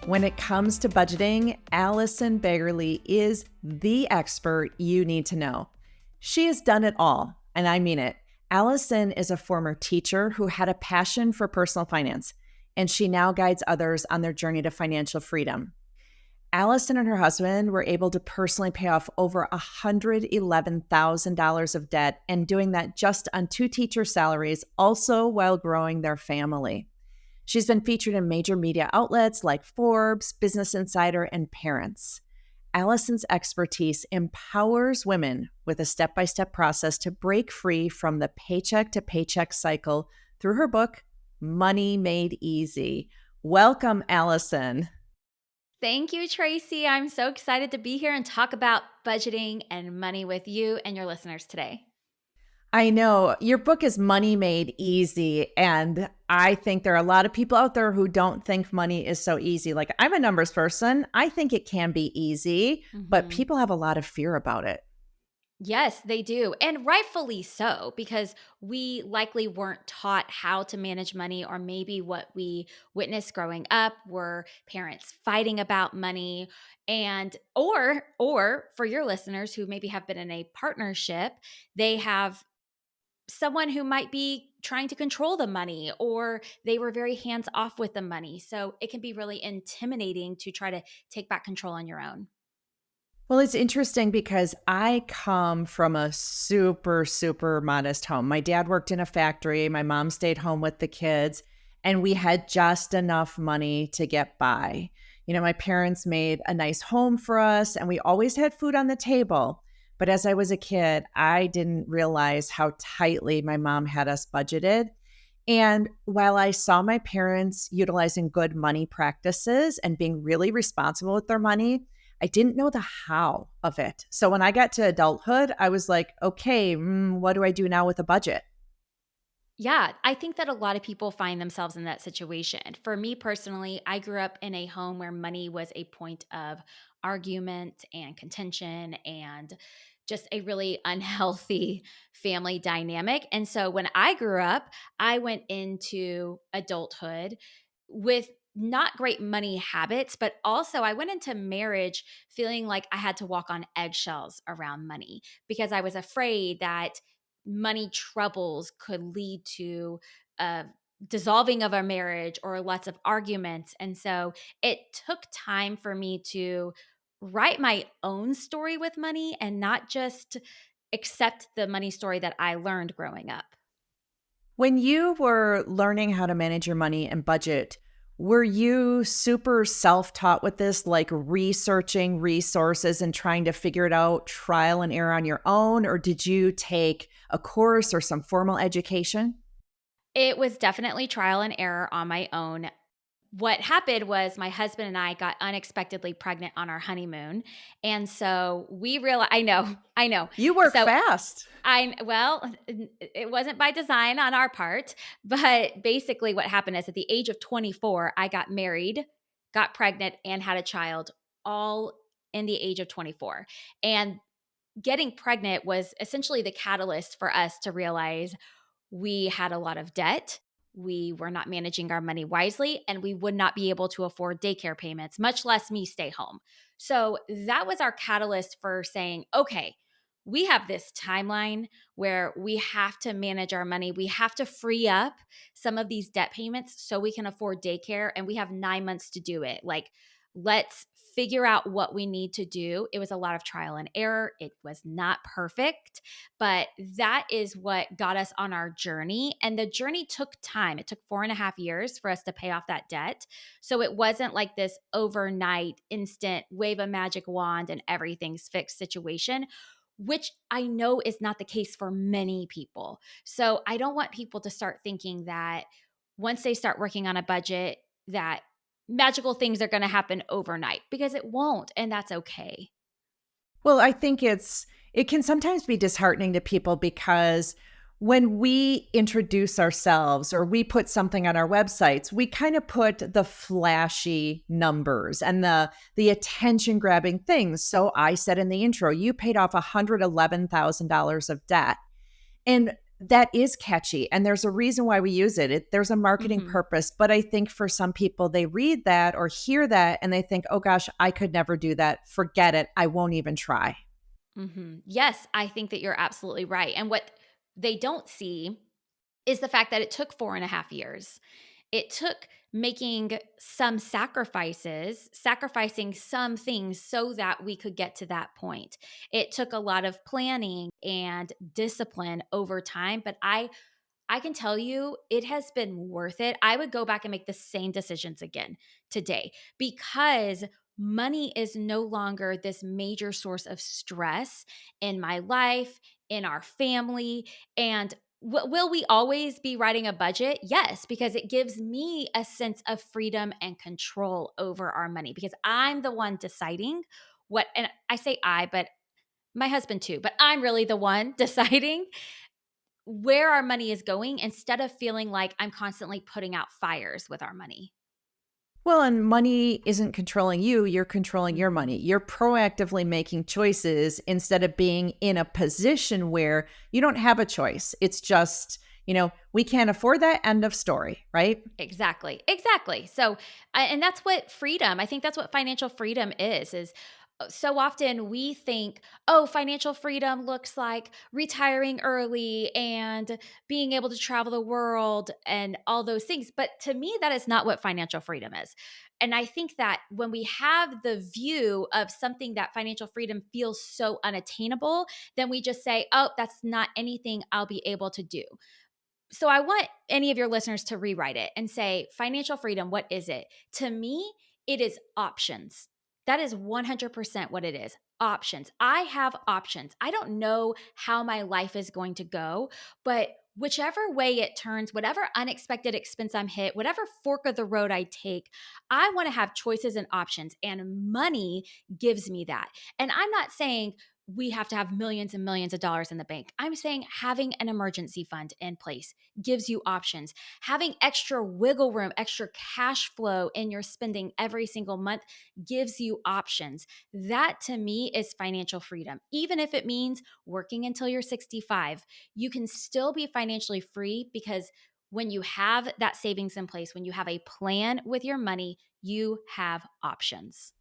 When it comes to budgeting, Allison Baggerly is the expert you need to know. She has done it all, and I mean it. Allison is a former teacher who had a passion for personal finance, and she now guides others on their journey to financial freedom. Allison and her husband were able to personally pay off over $111,000 of debt, and doing that just on 2 teacher salaries, also while growing their family. She's been featured in major media outlets like Forbes, Business Insider, and Parents. Allison's expertise empowers women with a step-by-step process to break free from the paycheck to paycheck cycle through her book, Money Made Easy. Welcome, Allison. Thank you, Tracy. I'm so excited to be here and talk about budgeting and money with you and your listeners today. I know your book is Money Made Easy, and I think there are a lot of people out there who don't think money is so easy. Like, I'm a numbers person. I think it can be easy, but people have a lot of fear about it. Yes, they do. And rightfully so, because we likely weren't taught how to manage money, or maybe what we witnessed growing up were parents fighting about money. And or for your listeners who maybe have been in a partnership, they have someone who might be trying to control the money, or they were very hands off with the money. So it can be really intimidating to try to take back control on your own. Well, it's interesting because I come from a super, super modest home. My dad worked in a factory. My mom stayed home with the kids, and we had just enough money to get by. My parents made a nice home for us, and we always had food on the table. But as I was a kid, I didn't realize how tightly my mom had us budgeted. And while I saw my parents utilizing good money practices and being really responsible with their money, I didn't know the how of it. So when I got to adulthood, I was like, okay, what do I do now with a budget? Yeah, I think that a lot of people find themselves in that situation. For me personally, I grew up in a home where money was a point of argument and contention and just a really unhealthy family dynamic. And so when I grew up, I went into adulthood with not great money habits, but also I went into marriage feeling like I had to walk on eggshells around money because I was afraid that money troubles could lead to dissolving of our marriage or lots of arguments. And so it took time for me to write my own story with money and not just accept the money story that I learned growing up. When you were learning how to manage your money and budget, were you super self-taught with this, like researching resources and trying to figure it out, trial and error on your own? Or did you take a course or some formal education? It was definitely trial and error on my own. What happened was my husband and I got unexpectedly pregnant on our honeymoon. And so we realized, I know. You work So fast. it wasn't by design on our part, but basically what happened is at the age of 24, I got married, got pregnant, and had a child all in the age of 24. And getting pregnant was essentially the catalyst for us to realize we had a lot of debt. We were not managing our money wisely, and we would not be able to afford daycare payments, much less me stay home. So that was our catalyst for saying, okay, we have this timeline where we have to manage our money. We have to free up some of these debt payments so we can afford daycare, and we have 9 months to do it. Like, let's figure out what we need to do. It was a lot of trial and error. It was not perfect, but that is what got us on our journey. And the journey took time. It took 4.5 years for us to pay off that debt. So it wasn't like this overnight, instant, wave a magic wand and everything's fixed situation, which I know is not the case for many people. So I don't want people to start thinking that once they start working on a budget, that magical things are going to happen overnight, because it won't, and that's okay. Well, I think it can sometimes be disheartening to people because when we introduce ourselves or we put something on our websites, we kind of put the flashy numbers and the attention grabbing things. So I said in the intro, you paid off $111,000 of debt. And that is catchy. And there's a reason why we use it. There's a marketing Mhm. purpose. But I think for some people, they read that or hear that and they think, oh gosh, I could never do that. Forget it. I won't even try. Mhm. Yes, I think that you're absolutely right. And what they don't see is the fact that it took 4.5 years. It took making some sacrifices, sacrificing some things so that we could get to that point. It took a lot of planning and discipline over time, but I can tell you it has been worth it. I would go back and make the same decisions again today because money is no longer this major source of stress in my life, in our family. And will we always be writing a budget? Yes, because it gives me a sense of freedom and control over our money because I'm the one deciding what, and I say I, but my husband too, but I'm really the one deciding where our money is going instead of feeling like I'm constantly putting out fires with our money. Well, and money isn't controlling you, you're controlling your Mhm. money. You're proactively making choices instead of being in a position where you don't have a choice. It's just, we can't afford that, end of story, right? Exactly. Exactly. So, and that's what freedom, I think that's what financial freedom is so often we think, oh, financial freedom looks like retiring early and being able to travel the world and all those things. But to me, that is not what financial freedom is. And I think that when we have the view of something that financial freedom feels so unattainable, then we just say, oh, that's not anything I'll be able to do. So I want any of your listeners to rewrite it and say, financial freedom, what is it? To me, it is options. That is 100% what it is. Options. I have options. I don't know how my life is going to go, but whichever way it turns, whatever unexpected expense I'm hit, whatever fork of the road I take, I want to have choices and options. And money gives me that. And I'm not saying we have to have millions and millions of dollars in the bank. I'm saying having an emergency fund in place gives you options. Having extra wiggle room, extra cash flow in your spending every single month gives you options. That to me is financial freedom. Even if it means working until you're 65, you can still be financially free because when you have that savings in place, when you have a plan with your money, you have options.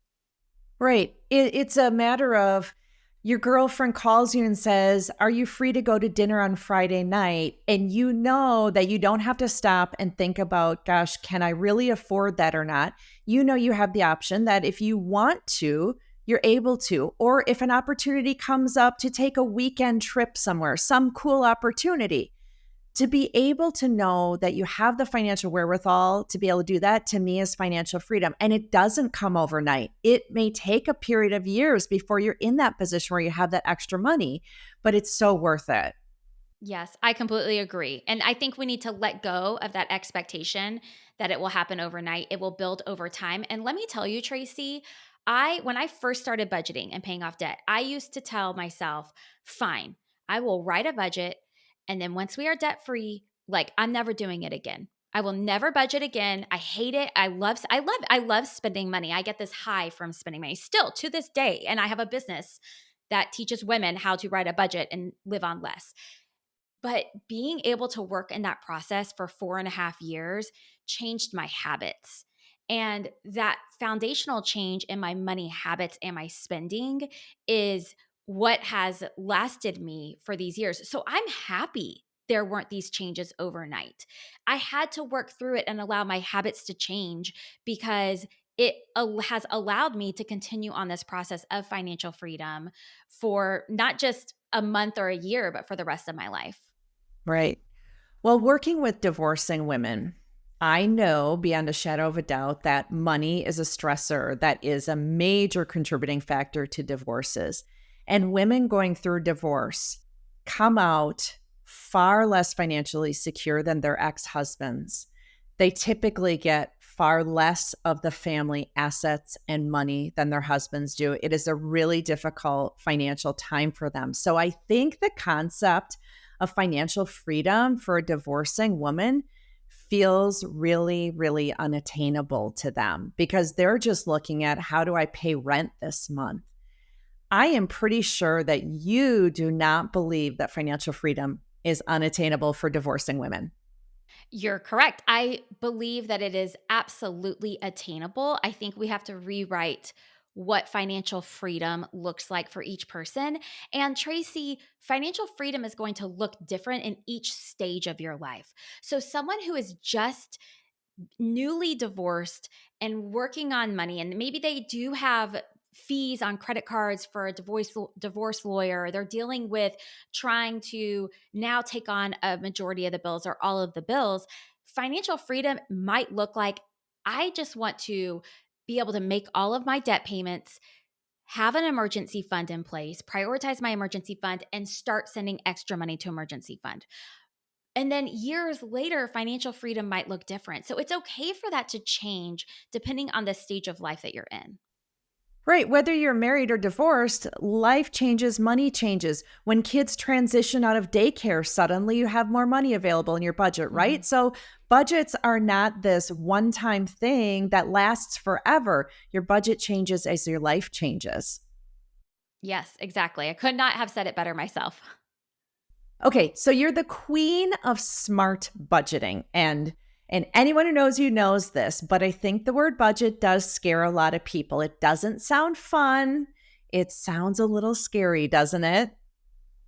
Right. It's a matter of your girlfriend calls you and says, are you free to go to dinner on Friday night? And you know that you don't have to stop and think about, gosh, can I really afford that or not? You know, you have the option that if you want to, you're able to. Or if an opportunity comes up to take a weekend trip somewhere, some cool opportunity, to be able to know that you have the financial wherewithal to be able to do that, to me, is financial freedom. And it doesn't come overnight. It may take a period of years before you're in that position where you have that extra money, but it's so worth it. Yes, I completely agree. And I think we need to let go of that expectation that it will happen overnight. It will build over time. And let me tell you, Tracy, when I first started budgeting and paying off debt, I used to tell myself, fine, I will write a budget. And then once we are debt free, like I'm never doing it again. I will never budget again. I hate it. I love spending money. I get this high from spending money still to this day. And I have a business that teaches women how to write a budget and live on less. But being able to work in that process for 4.5 years changed my habits. And that foundational change in my money habits and my spending is what has lasted me for these years. So I'm happy there weren't these changes overnight. I had to work through it and allow my habits to change because has allowed me to continue on this process of financial freedom for not just a month or a year, but for the rest of my life. Right. Well, working with divorcing women, I know beyond a shadow of a doubt that money is a stressor that is a major contributing factor to divorces. And women going through divorce come out far less financially secure than their ex husbands. They typically get far less of the family assets and money than their husbands do. It is a really difficult financial time for them. So I think the concept of financial freedom for a divorcing woman feels really, really unattainable to them because they're just looking at, how do I pay rent this month? I am pretty sure that you do not believe that financial freedom is unattainable for divorcing women. You're correct. I believe that it is absolutely attainable. I think we have to rewrite what financial freedom looks like for each person. And Tracy, financial freedom is going to look different in each stage of your life. So, someone who is just newly divorced and working on money, and maybe they do have fees on credit cards for a divorce lawyer, they're dealing with trying to now take on a majority of the bills or all of the bills. Financial freedom might look like, I just want to be able to make all of my debt payments, have an emergency fund in place, prioritize my emergency fund, and start sending extra money to emergency fund. And then years later, financial freedom might look different. So it's okay for that to change depending on the stage of life that you're in. Right. Whether you're married or divorced, life changes, money changes. When kids transition out of daycare, suddenly you have more money available in your budget, right? Mhm. So budgets are not this one time thing that lasts forever. Your budget changes as your life changes. Yes, exactly. I could not have said it better myself. Okay, so you're the queen of smart budgeting, and anyone who knows you knows this, but I think the word budget does scare a lot of people. It doesn't sound fun. It sounds a little scary, doesn't it?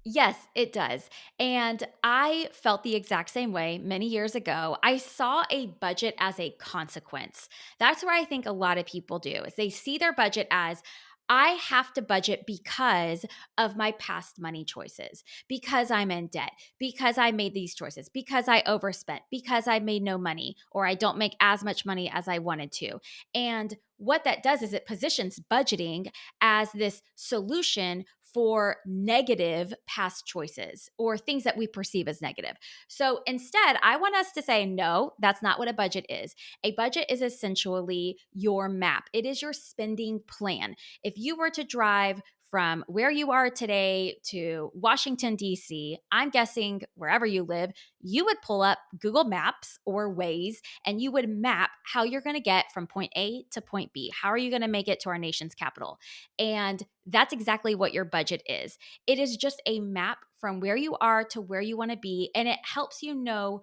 Yes, it does. And I felt the exact same way many years ago. I saw a budget as a consequence. That's where I think a lot of people do is they see their budget as, I have to budget because of my past money choices, because I'm in debt, because I made these choices, because I overspent, because I made no money, or I don't make as much money as I wanted to. And what that does is it positions budgeting as this solution for negative past choices or things that we perceive as negative. So instead, I want us to say, no, that's not what a budget is. A budget is essentially your map, it is your spending plan. If you were to drive from where you are today to Washington, D.C., I'm guessing wherever you live, you would pull up Google Maps or Waze and you would map how you're going to get from point A to point B. How are you going to make it to our nation's capital? And that's exactly what your budget is. It is just a map from where you are to where you want to be, and it helps you know,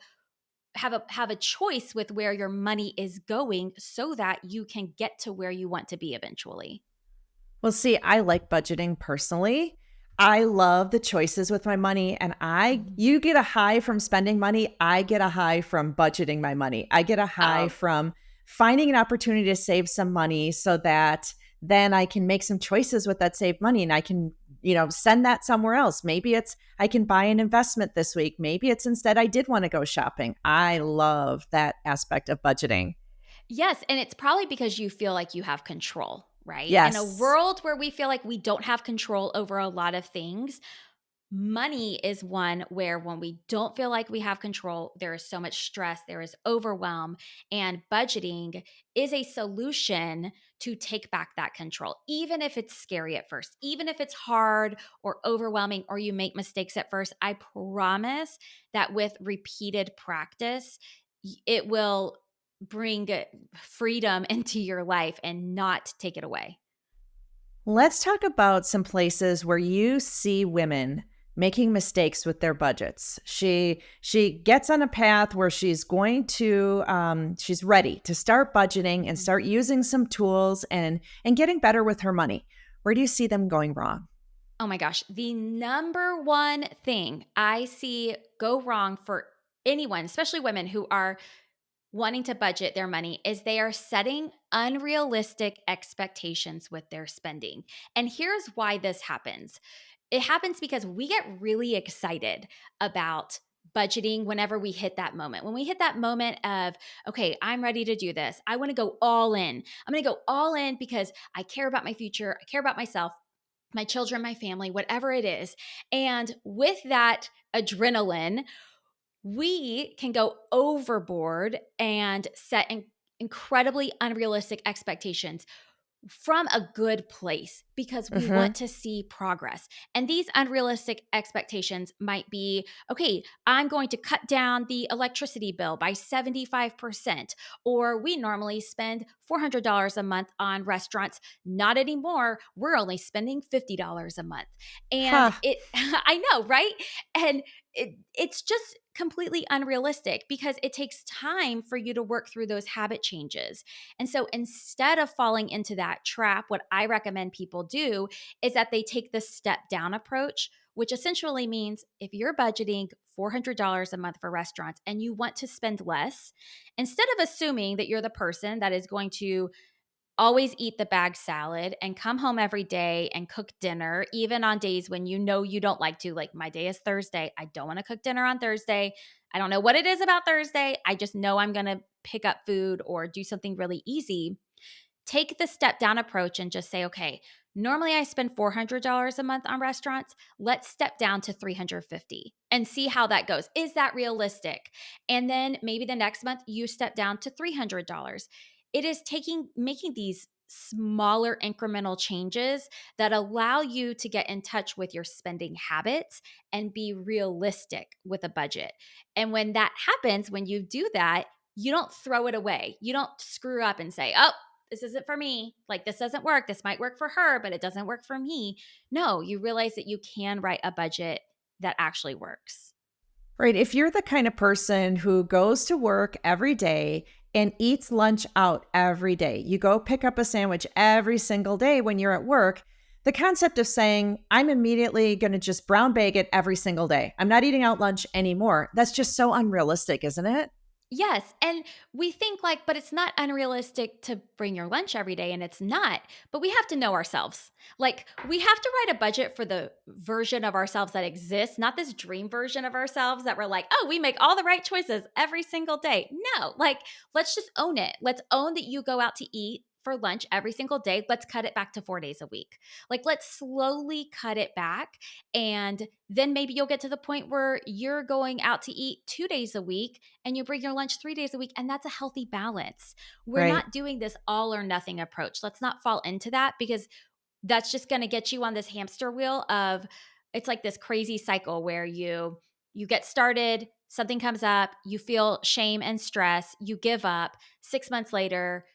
have a choice with where your money is going so that you can get to where you want to be eventually. Well, see, I like budgeting personally. I love the choices with my money, and Mhm. you get a high from spending money. I get a high from budgeting my money. I get a high Oh, from finding an opportunity to save some money so that then I can make some choices with that saved money and I can, send that somewhere else. Maybe it's I can buy an investment this week. Maybe it's instead I did want to go shopping. I love that aspect of budgeting. yes, and it's probably because you feel like you have control, right? In a Yes. world where we feel like we don't have control over a lot of things, money is one where when we don't feel like we have control, there is so much stress, there is overwhelm, and budgeting is a solution to take back that control, even if it's scary at first, even if it's hard or overwhelming or you make mistakes at first. I promise that with repeated practice, it will bring freedom into your life and not take it away. Let's talk about some places where you see women making mistakes with their budgets. She gets on a path where she's ready to start budgeting and start using some tools and getting better with her money. Where do you see them going wrong? Oh my gosh. The number one thing I see go wrong for anyone, especially women who are wanting to budget their money, is they are setting unrealistic expectations with their spending. And here's why this happens it happens because we get really excited about budgeting whenever we hit that moment. When we hit that moment of, okay, I'm ready to do this. I want to go all in. I'm going to go all in because I care about my future. I care about myself, my children, my family, whatever it is. And with that adrenaline, we can go overboard and set incredibly unrealistic expectations from a good place because we want Mhm. to see progress. And these unrealistic expectations might be, okay, I'm going to cut down the electricity bill by 75%, or we normally spend $400 a month on restaurants. Not anymore. We're only spending $50 a month. And Huh. I know, right? And it's just completely unrealistic because it takes time for you to work through those habit changes. And so instead of falling into that trap, what I recommend people do is that they take the step down approach, which essentially means if you're budgeting $400 a month for restaurants and you want to spend less, instead of assuming that you're the person that is going to always eat the bag salad and come home every day and cook dinner, even on days when you know you don't like to. Like, my day is Thursday. I don't want to cook dinner on Thursday. I don't know what it is about Thursday. I just know I'm going to pick up food or do something really easy. Take the step down approach and just say, okay, normally I spend $400 a month on restaurants. Let's step down to $350 and see how that goes. Is that realistic? And then maybe the next month you step down to $300. It is making these smaller incremental changes that allow you to get in touch with your spending habits and be realistic with a budget. And when that happens, when you do that, you don't throw it away. You don't screw up and say, oh, this isn't for me. Like, this doesn't work. This might work for her, but it doesn't work for me. No, you realize that you can write a budget that actually works. Right. If you're the kind of person who goes to work every day and eats lunch out every day, you go pick up a sandwich every single day when you're at work. The concept of saying, I'm immediately going to just brown bag it every single day, I'm not eating out lunch anymore, that's just so unrealistic, isn't it? Yes. And we think like, but it's not unrealistic to bring your lunch every day. And it's not. But we have to know ourselves. Like, we have to write a budget for the version of ourselves that exists, not this dream version of ourselves that we're like, oh, we make all the right choices every single day. No, like, let's just own it. Let's own that you go out to eat for lunch every single day. Let's cut it back to 4 days a week. Like, let's slowly cut it back. And then maybe you'll get to the point where you're going out to eat 2 days a week and you bring your lunch 3 days a week. And that's a healthy balance. We're Right. not doing this all or nothing approach. Let's not fall into that because that's just going to get you on this hamster wheel of it's like this crazy cycle where you get started, something comes up, you feel shame and stress, you give up. 6 months later,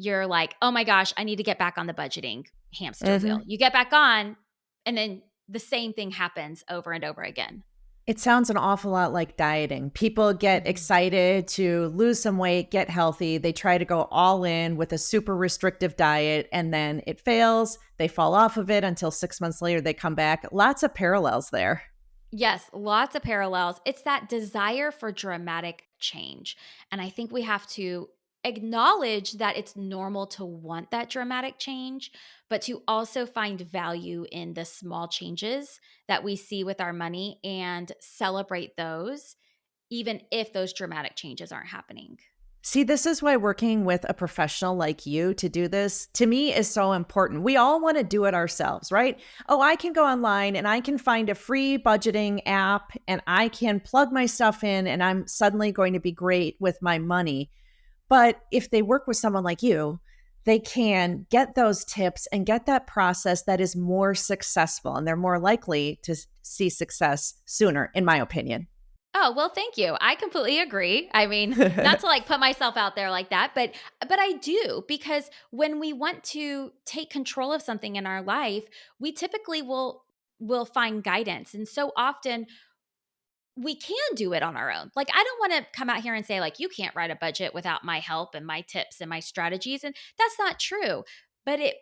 you're like, "Oh my gosh, I need to get back on the budgeting hamster wheel." Hmm. You get back on and then the same thing happens over and over again. It sounds an awful lot like dieting. People get Mhm. excited to lose some weight, get healthy. They try to go all in with a super restrictive diet, and then it fails. They fall off of it until 6 months later they come back. Lots of parallels there. Yes, lots of parallels. It's that desire for dramatic change. And I think we have to acknowledge that it's normal to want that dramatic change, but to also find value in the small changes that we see with our money and celebrate those, even if those dramatic changes aren't happening. See, this is why working with a professional like you to do this to me is so important. We all want to do it ourselves, right? Oh, I can go online and I can find a free budgeting app and I can plug my stuff in and I'm suddenly going to be great with my money. But if they work with someone like you, they can get those tips and get that process that is more successful and they're more likely to see success sooner, in my opinion. Oh, well, thank you. I completely agree. I mean, not to like put myself out there like that, but I do because when we want to take control of something in our life, we typically will find guidance. And so often we can do it on our own. Like, I don't want to come out here and say like you can't write a budget without my help and my tips and my strategies, and that's not true. But it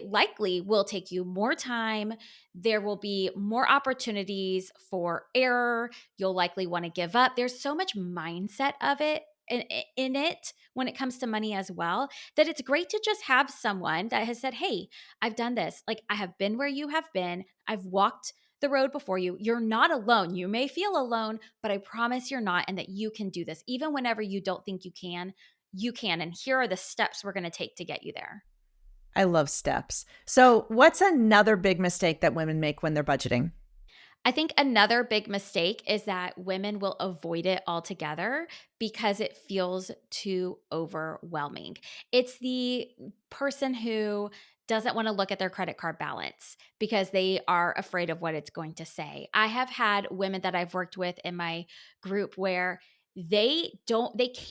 likely will take you more time. There will be more opportunities for error. You'll likely want to give up. There's so much mindset of it in it when it comes to money as well, that it's great to just have someone that has said, "Hey, I've done this. Like, I have been where you have been. I've walked the road before you. You're not alone. You may feel alone, but I promise you're not, and that you can do this. Even whenever you don't think you can, you can. And here are the steps we're going to take to get you there." I love steps. So, what's another big mistake that women make when they're budgeting? I think another big mistake is that women will avoid it altogether because it feels too overwhelming. It's the person who doesn't want to look at their credit card balance because they are afraid of what it's going to say. I have had women that I've worked with in my group where they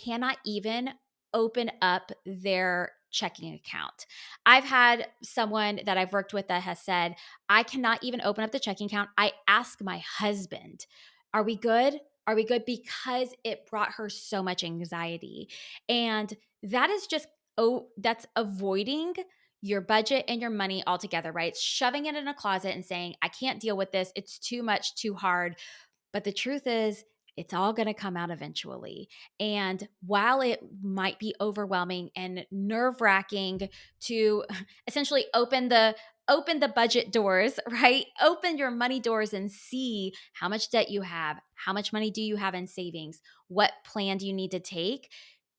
cannot even open up their checking account. I've had someone that I've worked with that has said, I cannot even open up the checking account. I ask my husband, are we good? Are we good? Because it brought her so much anxiety. And that is just, oh, that's avoiding your budget and your money altogether, right? It's shoving it in a closet and saying, I can't deal with this. It's too much, too hard. But the truth is, it's all going to come out eventually. And while it might be overwhelming and nerve-wracking to essentially open the budget doors, right? Open your money doors and see how much debt you have, how much money do you have in savings, what plan do you need to take?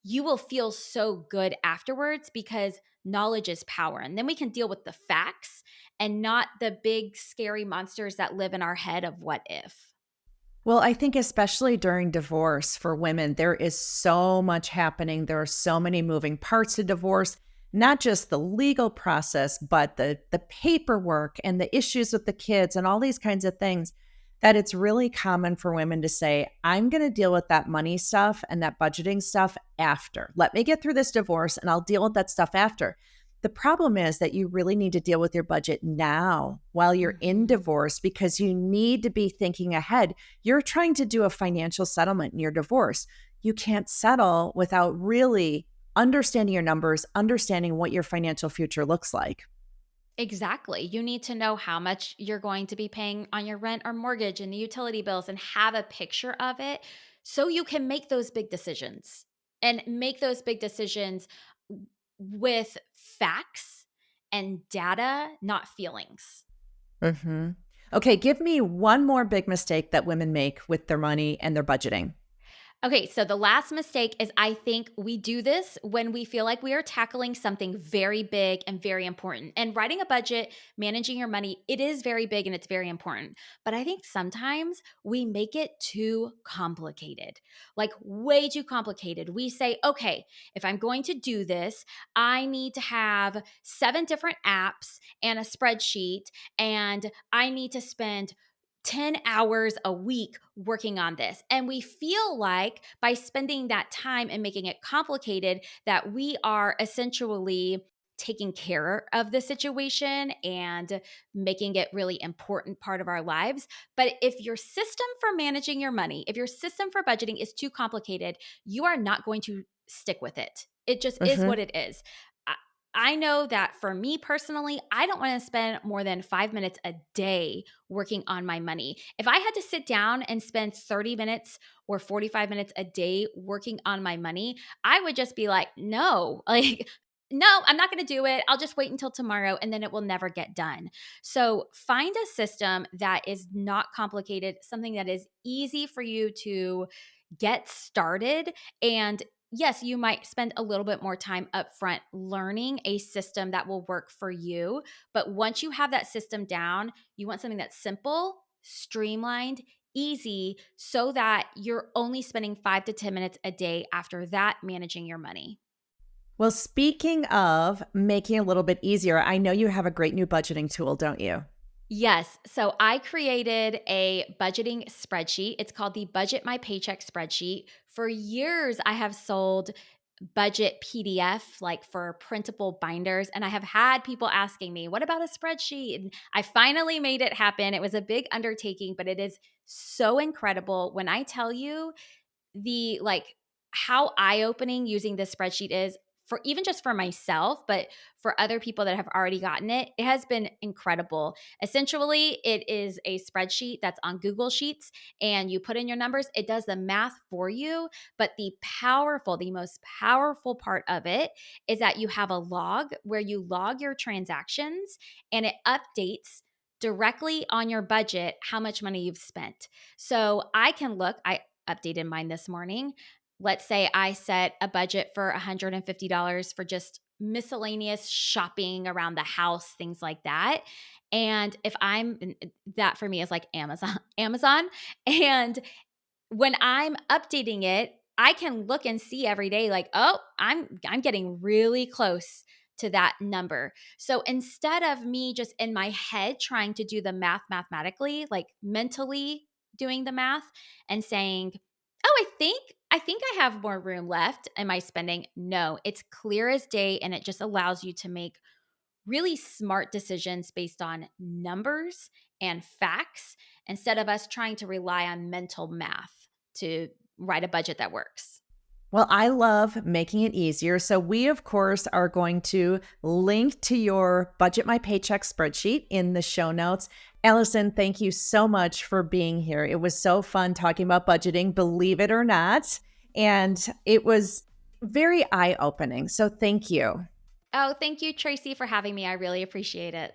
You will feel so good afterwards because knowledge is power. And then we can deal with the facts and not the big scary monsters that live in our head of what if. Well, I think especially during divorce for women, there is so much happening. There are so many moving parts to divorce, not just the legal process, but the paperwork and the issues with the kids and all these kinds of things that it's really common for women to say, I'm going to deal with that money stuff and that budgeting stuff after. Let me get through this divorce and I'll deal with that stuff after. The problem is that you really need to deal with your budget now while you're in Mhm. divorce because you need to be thinking ahead. You're trying to do a financial settlement in your divorce. You can't settle without really understanding your numbers, understanding what your financial future looks like. Exactly. You need to know how much you're going to be paying on your rent or mortgage and the utility bills and have a picture of it so you can make those big decisions and make those big decisions with facts and data, not feelings. hmm Okay, give me one more big mistake that women make with their money and their budgeting. Okay, so the last mistake is I think we do this when we feel like we are tackling something very big and very important. And writing a budget, managing your money, it is very big and it's very important. But I think sometimes we make it too complicated, like way too complicated. We say, okay, if I'm going to do this, I need to have 7 different apps and a spreadsheet, and I need to spend 10 hours a week working on this. And we feel like by spending that time and making it complicated, that we are essentially taking care of the situation and making it really important part of our lives. But if your system for managing your money, if your system for budgeting is too complicated, you are not going to stick with it. It just is hmm what it is. I I know that for me personally, I don't want to spend more than 5 minutes a day working on my money. If I had to sit down and spend 30 minutes or 45 minutes a day working on my money, I would just be like, no, like, no, I'm not going to do it. I'll just wait until tomorrow and then it will never get done. So find a system that is not complicated, something that is easy for you to get started. And yes, you might spend a little bit more time upfront learning a system that will work for you. But once you have that system down, you want something that's simple, streamlined, easy, so that you're only spending 5 to 10 minutes a day after that managing your money. Well, speaking of making it a little bit easier, I know you have a great new budgeting tool, don't you? Yes. So I created a budgeting spreadsheet. It's called the Budget My Paycheck spreadsheet. For years, I have sold budget PDF, like for printable binders. And I have had people asking me, what about a spreadsheet? And I finally made it happen. It was a big undertaking, but it is so incredible. When I tell you the like how eye-opening using this spreadsheet is for even just for myself, but for other people that have already gotten it, it has been incredible. Essentially, it is a spreadsheet that's on Google Sheets and you put in your numbers, it does the math for you. But the most powerful part of it is that you have a log where you log your transactions and it updates directly on your budget how much money you've spent. So I can look, I updated mine this morning. Let's say I set a budget for $150 for just miscellaneous shopping around the house, things like that. And if I'm that for me is like Amazon, Amazon. And when I'm updating it, I can look and see every day like, "Oh, I'm getting really close to that number." So instead of me just in my head trying to do the math mathematically, like mentally doing the math and saying, "Oh, I think I have more room left. Am I spending? No, it's clear as day and it just allows you to make really smart decisions based on numbers and facts instead of us trying to rely on mental math to write a budget that works. Well, I love making it easier. So, we, of course, are going to link to your Budget My Paycheck spreadsheet in the show notes. Allison, thank you so much for being here. It was so fun talking about budgeting, believe it or not. And it was very eye opening. So, thank you. Oh, thank you, Tracy, for having me. I really appreciate it.